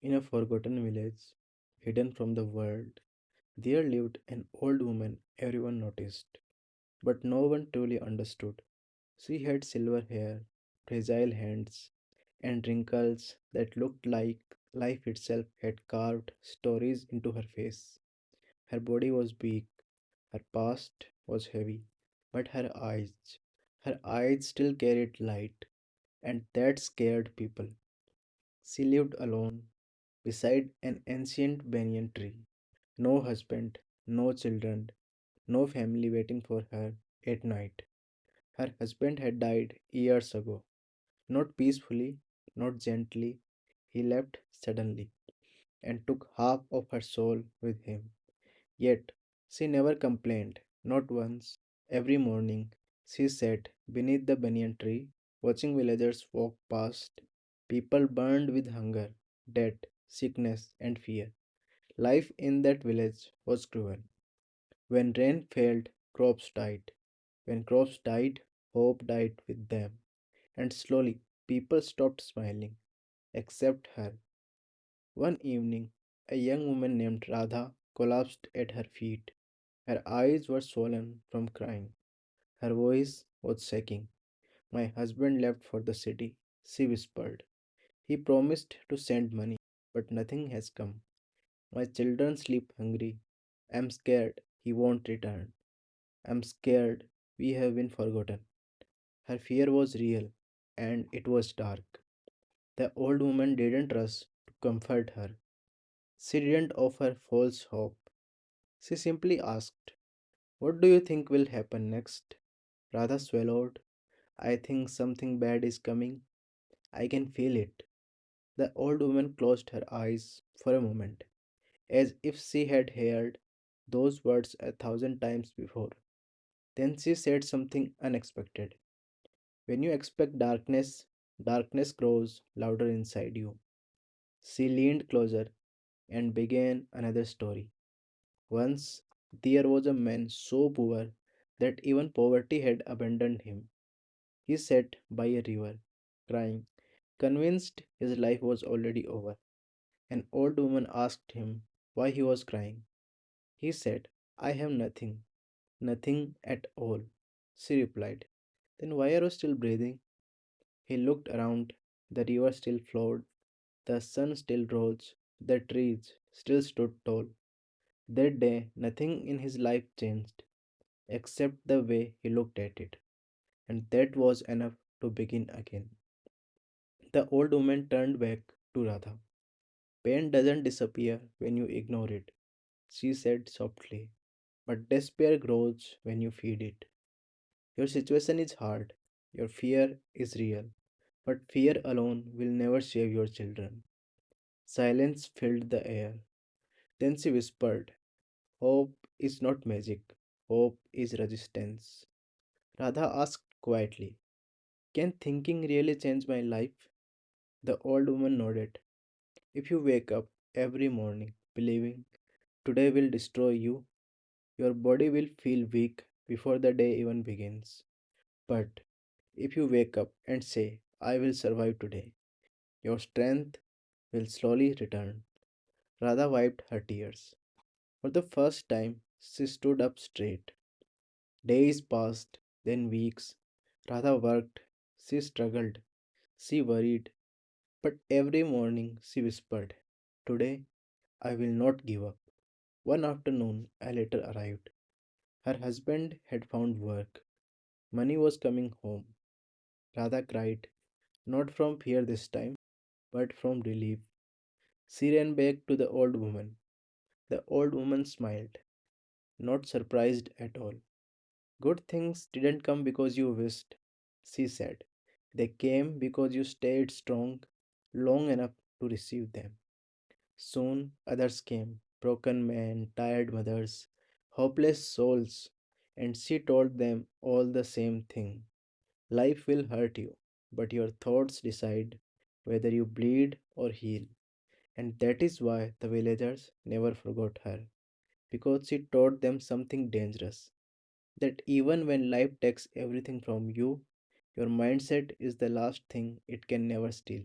In a forgotten village, hidden from the world, there lived an old woman everyone noticed, but no one truly understood. She had silver hair, fragile hands, and wrinkles that looked like life itself had carved stories into her face. Her body was weak, her past was heavy, but her eyes still carried light, and that scared people. She lived alone beside an ancient banyan tree. No husband, no children, no family waiting for her at night. Her husband had died years ago. Not peacefully, not gently. He left suddenly and took half of her soul with him. Yet she never complained, not once. Every morning she sat beneath the banyan tree, watching villagers walk past. People burned with hunger, death, sickness, and fear. Life in that village was cruel. When rain failed, crops died. When crops died, hope died with them. And slowly, people stopped smiling, except her. One evening, a young woman named Radha collapsed at her feet. Her eyes were swollen from crying. Her voice was shaking. My husband left for the city, she whispered. He promised to send money, but nothing has come. My children sleep hungry. I'm scared he won't return. I'm scared we have been forgotten. Her fear was real, and it was dark. The old woman didn't rush to comfort her. She didn't offer false hope. She simply asked, what do you think will happen next? Radha swallowed. I think something bad is coming. I can feel it. The old woman closed her eyes for a moment, as if she had heard those words 1,000 times before. Then she said something unexpected. When you expect darkness, darkness grows louder inside you. She leaned closer and began another story. Once there was a man so poor that even poverty had abandoned him. He sat by a river, crying, convinced his life was already over. An old woman asked him why he was crying. He said, I have nothing, nothing at all. She replied, then why are you still breathing? He looked around. The river still flowed, the sun still rose, the trees still stood tall. That day, nothing in his life changed except the way he looked at it, and that was enough to begin again. The old woman turned back to Radha. Pain doesn't disappear when you ignore it, she said softly, but despair grows when you feed it. Your situation is hard, your fear is real, but fear alone will never save your children. Silence filled the air. Then she whispered, hope is not magic, hope is resistance. Radha asked quietly, can thinking really change my life? The old woman nodded. If you wake up every morning believing today will destroy you, your body will feel weak before the day even begins. But if you wake up and say, I will survive today, your strength will slowly return. Radha wiped her tears. For the first time, she stood up straight. Days passed, then weeks. Radha worked, she struggled, she worried, but every morning she whispered, today I will not give up. One afternoon, a letter arrived. Her husband had found work. Money was coming home. Radha cried, not from fear this time, but from relief. She ran back to the old woman. The old woman smiled, not surprised at all. Good things didn't come because you wished, she said. They came because you stayed strong long enough to receive them. Soon others came broken men, tired mothers, hopeless souls, and she told them all the same thing. Life will hurt you, but your thoughts decide whether you bleed or heal. And that is why the villagers never forgot her, because she taught them something dangerous, that even when life takes everything from you, your mindset is the last thing it can never steal.